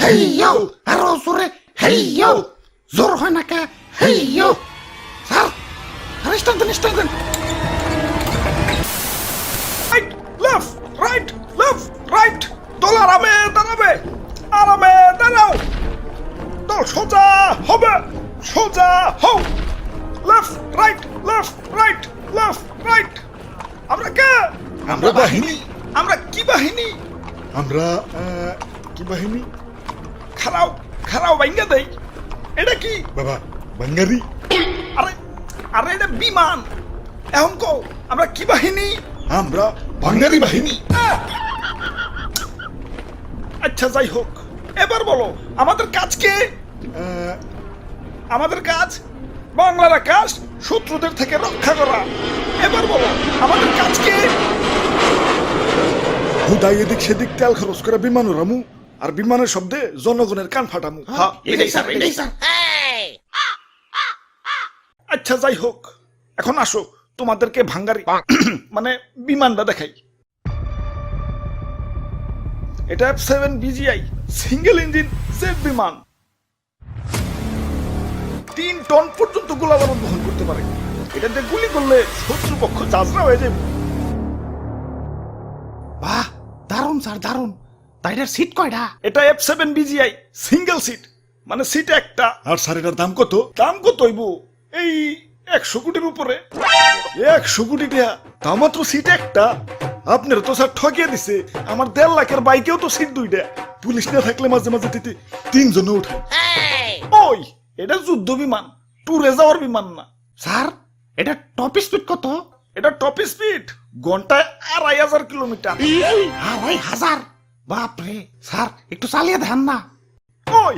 হেইয়ো আরো জোরে হেইয়ো জোর হয় না কে হেইয়ো স্যার স্টার্ট দেন right left right left right দল আরামে দাঁড়াও দল সোজা হবে সোজা হও লেফট রাইট আমরা কে আমরা বাহিনী আমরা কি বাহিনী আমরা কি বাহিনী খারাও ভাঙ্গা দেই এটা কি বাবা বাঙ্গারি আরে আরে এটা বিমান এখন কো আমরা কি বাহিনী আমরা বাঙ্গারি বাহিনী আচ্ছা যাই হোক এবার বলো আমাদের কাজ কে আমাদের কাজ বাংলার আকাশ শত্রুদের থেকে রক্ষা করা এবার বলো আমাদের কাজ কে হুদাই এদিক সেদিক তেল খরচ করে বিমান উড়ামু আর বিমানের শব্দে জনগণের কান ফাটামু হ্যাঁ এটাই স্যার আচ্ছা যাই হোক এখন আসো তোমাদেরকে ভাঙ্গারি মানে বিমানটা দেখাই এটা F7 BGI single engine jet বিমান 3 টন পর্যন্ত গোলাবারুদ বহন করতে পারে এটাতে গুলি করলে শত্রুপক্ষ চাজরা হয়ে যাবে বাহ দারুন স্যার দারুন তাইটার সিট কয়টা এটা F7 BGI সিঙ্গেল সিট মানে সিট একটা আর স্যার এটার দাম কত দাম কত হইব এই 100 কোটির উপরে 100 কোটি টাকা তা মাত্র সিট একটা আপনার তো স্যার ঠকিয়ে দিছে আমার 1.5 লাখের বাইকেও তো সিট দুইটা পুলিশ না থাকলে মাঝে মাঝে তিতে 3 জন উঠে ওই এটা যুদ্ধ বিমান ট্যুরে যাওয়ার বিমান না স্যার এটা টপ স্পিড কত এটা টপ স্পিড ঘন্টায় 2500 কিলোমিটার 2500 বাপরে স্যার একটু চালিয়ে দেন না ওই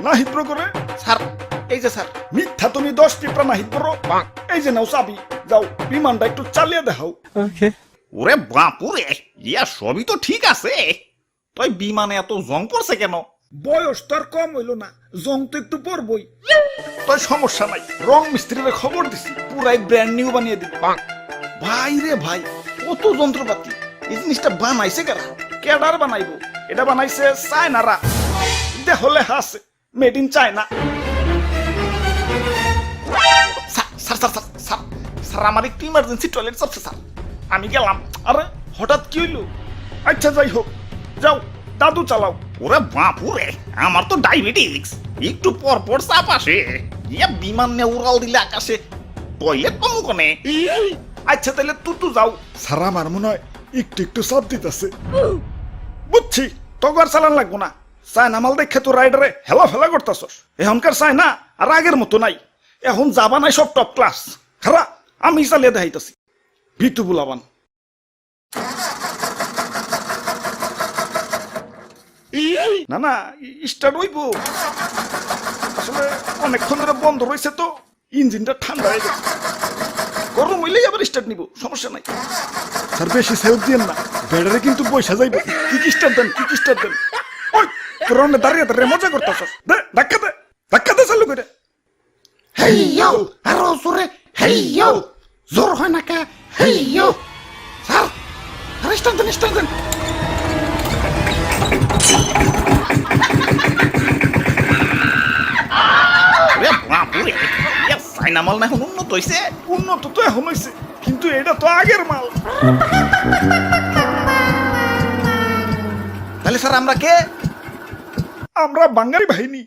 না হিপ্রো করে স্যার এই যে স্যার মিথ্যা তুমি 10 টিপরা না হিপ্রো এই যে নাও চাবি যাও বিমানটা একটু চালিয়ে দেখাও ওরে বাপুরে ইয়া সবই তো ঠিক আছে তুই বিমানে এত জং পড়ছে কেন বয়স তো আর কম হইল না জং তো একটু পড়বই তাই সমস্যা নাই রং মিস্ত্রিরে খবর দিছি পুরাই ব্র্যান্ড নিউ বানিয়ে দিবে ভাই রে ভাই কত যন্ত্রপাতি এই জিনিসটা বানাইছে কেডার বানাইবো এটা বানাইছে চায়নারা দেখলে হাসে মেড ইন চায়না স্যার আমার একটু ইমার্জেন্সি টয়লেট চাপছে স্যার আমি গেলাম আরে হঠাৎ কি হইলো আচ্ছা যাই হোক যাও দাদু চালাও ওরে বাপুরে আমার তো ডায়াবেটিক্স একটু পর পর চাপ আসে ইয়া বিমান নিয়ে উড়াল দিলে আকাশে টয়লেট পাবো কোনে আচ্ছা তাহলে তুই যাও স্যার আমার মনে হয় একটু একটু চাপ দিতেছে বুঝছি তগর চালান লাগবো না চায়না মাল দেখে তো রাইডারে হেলা ফেলা করতেছস এখনকার চায়না আর আগের মতো নাই এখন যাবা নাই সব টপ ক্লাস খারা আমি চালিয়ে দেখাইতেছি ভিতু বুলাবান না না স্টার্ট হইব আসলে অনেকক্ষণ ধরে বন্ধ রয়েছে তো ইঞ্জিনটা ঠান্ডা হয়ে গেছে গরম হইলেই আবার স্টার্ট নিব সমস্যা নাই স্যার বেশি সেলফ দিয়েন না ব্যাটারি কিন্তু পয়সা যাইবে কি স্টার্ট দেন ওই তোর অনেক দাঁড়িয়ে মজা করতেছস দে ধাক্কা দে চালু করে হেইয়ো আরো জোরে হেইয়ো জোর হয় না কে হেইয়ো স্যার স্টার্ট দেন ওরে বাপুরে ইয়া চাইনা মাল না এখন উন্নত হইছে উন্নত তো এখন হয়েছে কিন্তু এটা তো আগের মাল তাহলে স্যার আমরা কে আমরা বাঙালি বাহিনী